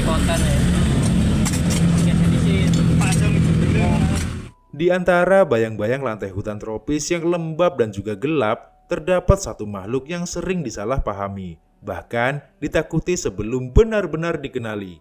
konten ya. Oke, jadi sih panjang itu bener. Di antara bayang-bayang lantai hutan tropis yang lembab dan juga gelap, terdapat satu makhluk yang sering disalahpahami, bahkan ditakuti sebelum benar-benar dikenali.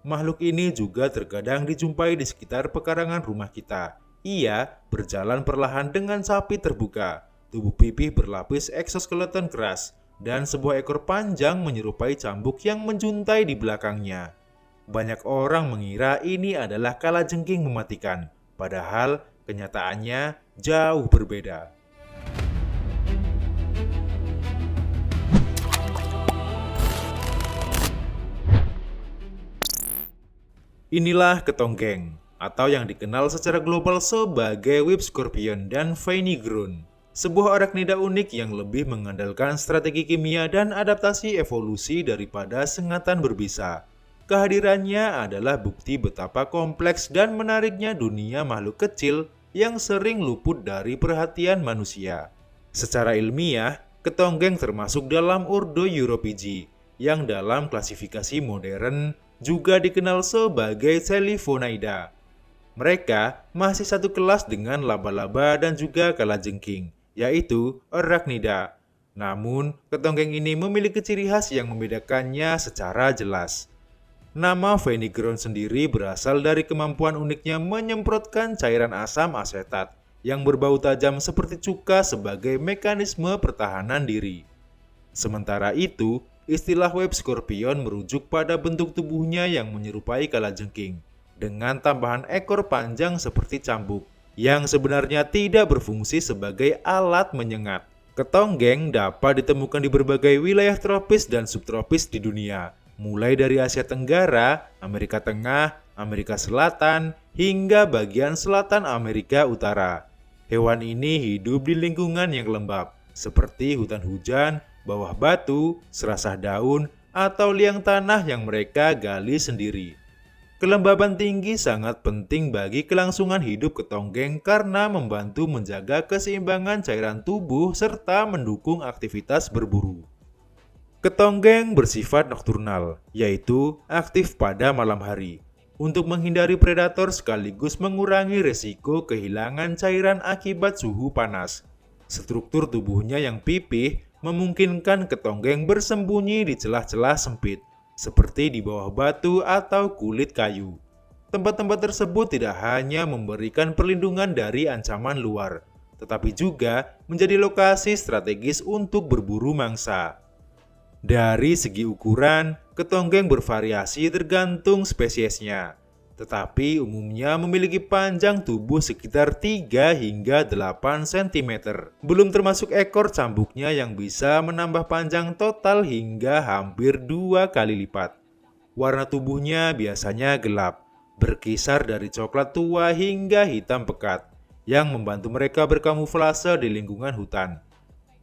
Makhluk ini juga terkadang dijumpai di sekitar pekarangan rumah kita. Ia berjalan perlahan dengan sapi terbuka, tubuh pipih berlapis eksoskeleton keras, dan sebuah ekor panjang menyerupai cambuk yang menjuntai di belakangnya. Banyak orang mengira ini adalah kalajengking mematikan, padahal kenyataannya jauh berbeda. Inilah ketonggeng, atau yang dikenal secara global sebagai whip scorpion dan Phainigron. Sebuah arachnida unik yang lebih mengandalkan strategi kimia dan adaptasi evolusi daripada sengatan berbisa. Kehadirannya adalah bukti betapa kompleks dan menariknya dunia makhluk kecil yang sering luput dari perhatian manusia. Secara ilmiah, ketonggeng termasuk dalam ordo Europygi, yang dalam klasifikasi modern juga dikenal sebagai Celifonaida. Mereka masih satu kelas dengan laba-laba dan juga kalajengking, yaitu Arachnida. Namun, ketonggeng ini memiliki ciri khas yang membedakannya secara jelas. Nama Phainigron sendiri berasal dari kemampuan uniknya menyemprotkan cairan asam asetat yang berbau tajam seperti cuka sebagai mekanisme pertahanan diri. Sementara itu, istilah web scorpion merujuk pada bentuk tubuhnya yang menyerupai kalajengking, dengan tambahan ekor panjang seperti cambuk, yang sebenarnya tidak berfungsi sebagai alat menyengat. Ketonggeng dapat ditemukan di berbagai wilayah tropis dan subtropis di dunia, mulai dari Asia Tenggara, Amerika Tengah, Amerika Selatan, hingga bagian selatan Amerika Utara. Hewan ini hidup di lingkungan yang lembab, seperti hutan hujan, bawah batu, serasah daun, atau liang tanah yang mereka gali sendiri. Kelembaban tinggi sangat penting bagi kelangsungan hidup ketonggeng karena membantu menjaga keseimbangan cairan tubuh serta mendukung aktivitas berburu. Ketonggeng bersifat nokturnal, yaitu aktif pada malam hari, untuk menghindari predator sekaligus mengurangi resiko kehilangan cairan akibat suhu panas. Struktur tubuhnya yang pipih memungkinkan ketonggeng bersembunyi di celah-celah sempit, seperti di bawah batu atau kulit kayu. Tempat-tempat tersebut tidak hanya memberikan perlindungan dari ancaman luar, tetapi juga menjadi lokasi strategis untuk berburu mangsa. Dari segi ukuran, ketonggeng bervariasi tergantung spesiesnya, tetapi umumnya memiliki panjang tubuh sekitar 3 hingga 8 cm. Belum termasuk ekor cambuknya yang bisa menambah panjang total hingga hampir 2 kali lipat. Warna tubuhnya biasanya gelap, berkisar dari coklat tua hingga hitam pekat, yang membantu mereka berkamuflase di lingkungan hutan.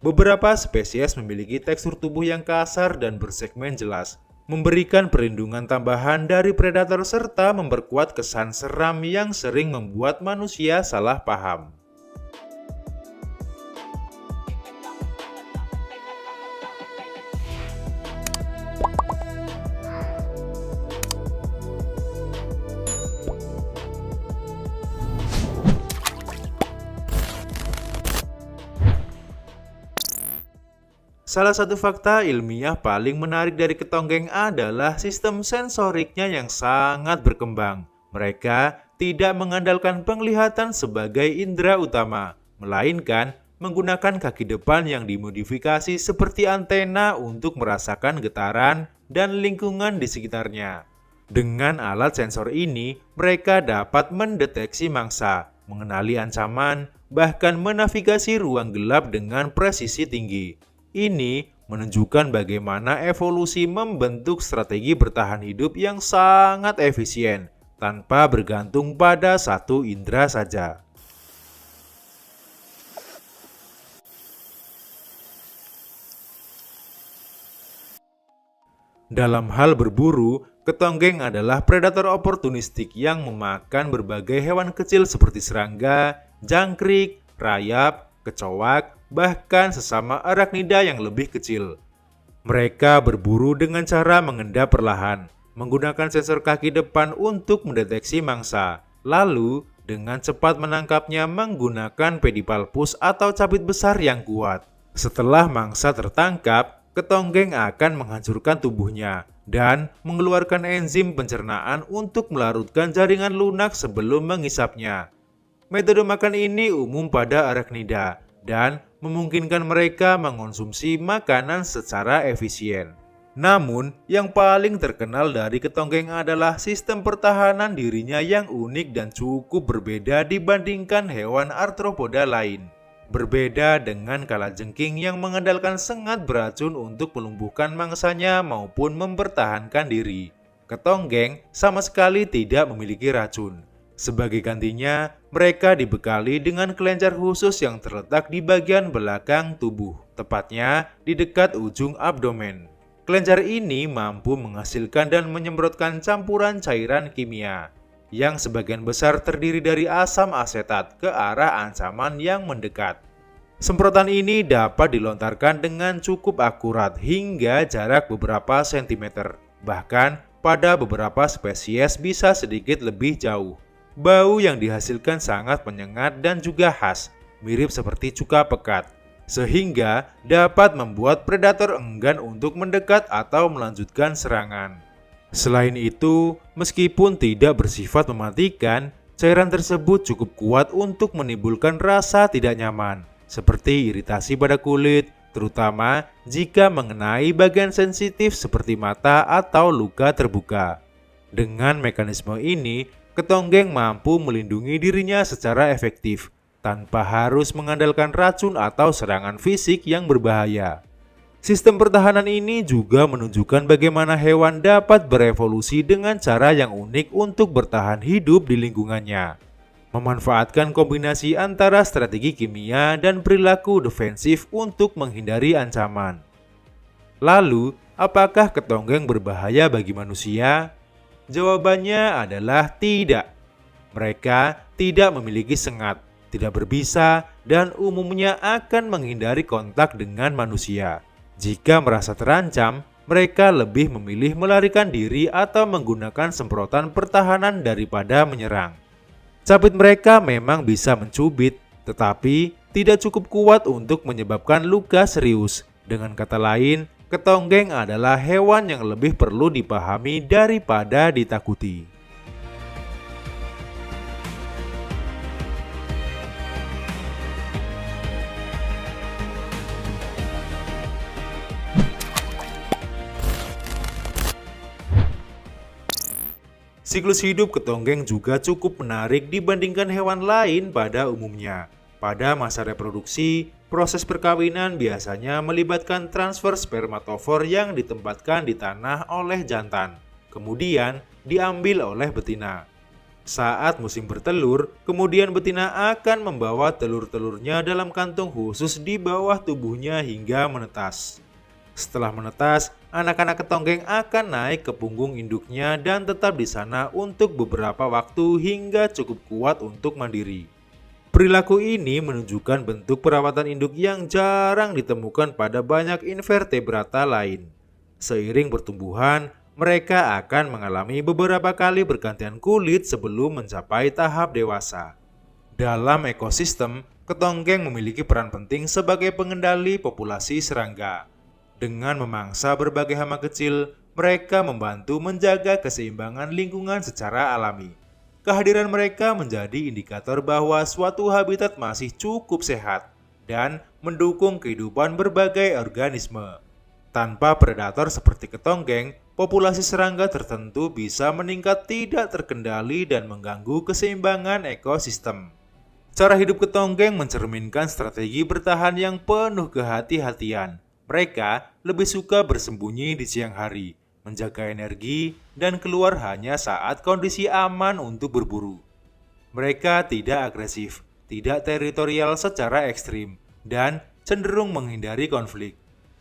Beberapa spesies memiliki tekstur tubuh yang kasar dan bersegmen jelas, memberikan perlindungan tambahan dari predator serta memperkuat kesan seram yang sering membuat manusia salah paham. Salah satu fakta ilmiah paling menarik dari ketonggeng adalah sistem sensoriknya yang sangat berkembang. Mereka tidak mengandalkan penglihatan sebagai indera utama, melainkan menggunakan kaki depan yang dimodifikasi seperti antena untuk merasakan getaran dan lingkungan di sekitarnya. Dengan alat sensor ini, mereka dapat mendeteksi mangsa, mengenali ancaman, bahkan menavigasi ruang gelap dengan presisi tinggi. Ini menunjukkan bagaimana evolusi membentuk strategi bertahan hidup yang sangat efisien tanpa bergantung pada satu indera saja. Dalam hal berburu, ketonggeng adalah predator oportunistik yang memakan berbagai hewan kecil seperti serangga, jangkrik, rayap, kecoak, bahkan sesama arachnida yang lebih kecil. Mereka berburu dengan cara mengendap perlahan, menggunakan sensor kaki depan untuk mendeteksi mangsa, lalu dengan cepat menangkapnya menggunakan pedipalpus atau capit besar yang kuat. Setelah mangsa tertangkap, ketonggeng akan menghancurkan tubuhnya dan mengeluarkan enzim pencernaan untuk melarutkan jaringan lunak sebelum mengisapnya. Metode makan ini umum pada arachnida dan memungkinkan mereka mengonsumsi makanan secara efisien. Namun, yang paling terkenal dari ketonggeng adalah sistem pertahanan dirinya yang unik dan cukup berbeda dibandingkan hewan arthropoda lain. Berbeda dengan kalajengking yang mengandalkan sengat beracun untuk melumpuhkan mangsanya maupun mempertahankan diri. Ketonggeng sama sekali tidak memiliki racun. Sebagai gantinya, mereka dibekali dengan kelenjar khusus yang terletak di bagian belakang tubuh, tepatnya di dekat ujung abdomen. Kelenjar ini mampu menghasilkan dan menyemprotkan campuran cairan kimia yang sebagian besar terdiri dari asam asetat ke arah ancaman yang mendekat. Semprotan ini dapat dilontarkan dengan cukup akurat hingga jarak beberapa sentimeter. Bahkan pada beberapa spesies bisa sedikit lebih jauh. Bau yang dihasilkan sangat menyengat dan juga khas, mirip seperti cuka pekat, sehingga dapat membuat predator enggan untuk mendekat atau melanjutkan serangan. Selain itu, meskipun tidak bersifat mematikan, cairan tersebut cukup kuat untuk menimbulkan rasa tidak nyaman, seperti iritasi pada kulit, terutama jika mengenai bagian sensitif seperti mata atau luka terbuka. Dengan mekanisme ini, ketonggeng mampu melindungi dirinya secara efektif, tanpa harus mengandalkan racun atau serangan fisik yang berbahaya. Sistem pertahanan ini juga menunjukkan bagaimana hewan dapat berevolusi dengan cara yang unik untuk bertahan hidup di lingkungannya, memanfaatkan kombinasi antara strategi kimia dan perilaku defensif untuk menghindari ancaman. Lalu, apakah ketonggeng berbahaya bagi manusia? Jawabannya adalah tidak. Mereka tidak memiliki sengat, tidak berbisa, dan umumnya akan menghindari kontak dengan manusia. Jika merasa terancam, mereka lebih memilih melarikan diri atau menggunakan semprotan pertahanan daripada menyerang. Capit mereka memang bisa mencubit, tetapi tidak cukup kuat untuk menyebabkan luka serius. Dengan kata lain, ketonggeng adalah hewan yang lebih perlu dipahami daripada ditakuti. Siklus hidup ketonggeng juga cukup menarik dibandingkan hewan lain pada umumnya. Pada masa reproduksi, proses perkawinan biasanya melibatkan transfer spermatofor yang ditempatkan di tanah oleh jantan, kemudian diambil oleh betina. Saat musim bertelur, kemudian betina akan membawa telur-telurnya dalam kantung khusus di bawah tubuhnya hingga menetas. Setelah menetas, anak-anak ketonggeng akan naik ke punggung induknya dan tetap di sana untuk beberapa waktu hingga cukup kuat untuk mandiri. Perilaku ini menunjukkan bentuk perawatan induk yang jarang ditemukan pada banyak invertebrata lain. Seiring pertumbuhan, mereka akan mengalami beberapa kali pergantian kulit sebelum mencapai tahap dewasa. Dalam ekosistem, ketonggeng memiliki peran penting sebagai pengendali populasi serangga. Dengan memangsa berbagai hama kecil, mereka membantu menjaga keseimbangan lingkungan secara alami. Kehadiran mereka menjadi indikator bahwa suatu habitat masih cukup sehat dan mendukung kehidupan berbagai organisme. Tanpa predator seperti ketonggeng, populasi serangga tertentu bisa meningkat tidak terkendali dan mengganggu keseimbangan ekosistem. Cara hidup ketonggeng mencerminkan strategi bertahan yang penuh kehati-hatian. Mereka lebih suka bersembunyi di siang hari, menjaga energi, dan keluar hanya saat kondisi aman untuk berburu. Mereka tidak agresif, tidak teritorial secara ekstrim, dan cenderung menghindari konflik.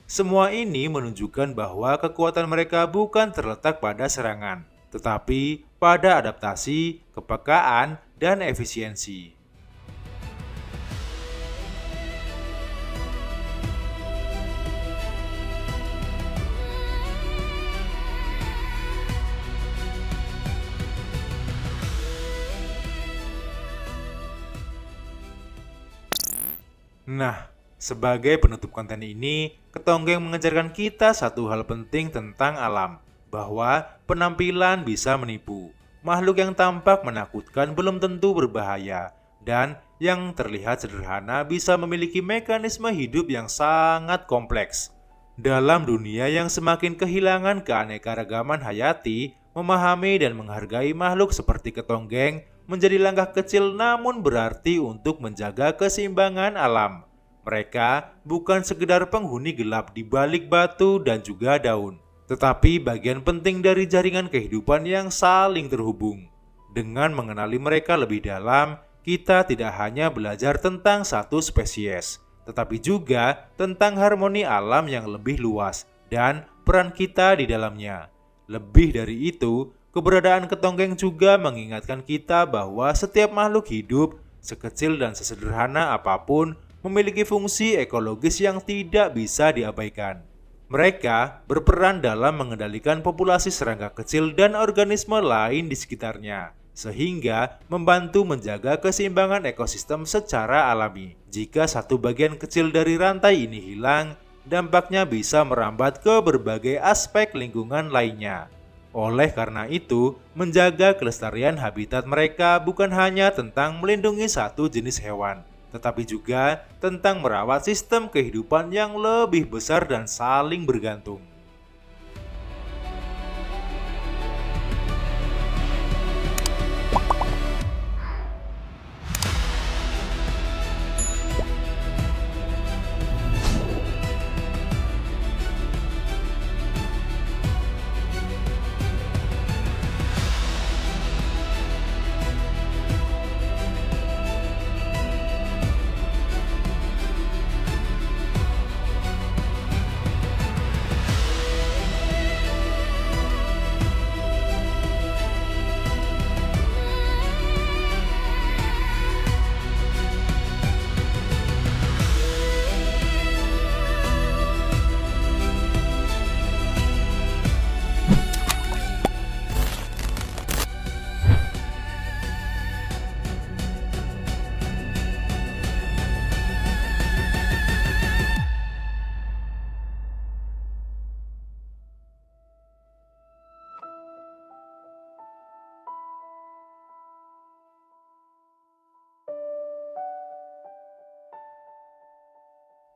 Semua ini menunjukkan bahwa kekuatan mereka bukan terletak pada serangan, tetapi pada adaptasi, kepekaan, dan efisiensi. Nah, sebagai penutup konten ini, Ketonggeng mengajarkan kita satu hal penting tentang alam, bahwa penampilan bisa menipu. Makhluk yang tampak menakutkan belum tentu berbahaya, dan yang terlihat sederhana bisa memiliki mekanisme hidup yang sangat kompleks. Dalam dunia yang semakin kehilangan keanekaragaman hayati, memahami dan menghargai makhluk seperti Ketonggeng menjadi langkah kecil namun berarti untuk menjaga keseimbangan alam. Mereka bukan sekedar penghuni gelap di balik batu dan juga daun, tetapi bagian penting dari jaringan kehidupan yang saling terhubung. Dengan mengenali mereka lebih dalam, kita tidak hanya belajar tentang satu spesies, tetapi juga tentang harmoni alam yang lebih luas dan peran kita di dalamnya. Lebih dari itu, keberadaan Ketonggeng juga mengingatkan kita bahwa setiap makhluk hidup, sekecil dan sesederhana apapun, memiliki fungsi ekologis yang tidak bisa diabaikan. Mereka berperan dalam mengendalikan populasi serangga kecil dan organisme lain di sekitarnya, sehingga membantu menjaga keseimbangan ekosistem secara alami. Jika satu bagian kecil dari rantai ini hilang, dampaknya bisa merambat ke berbagai aspek lingkungan lainnya. Oleh karena itu, menjaga kelestarian habitat mereka bukan hanya tentang melindungi satu jenis hewan, tetapi juga tentang merawat sistem kehidupan yang lebih besar dan saling bergantung.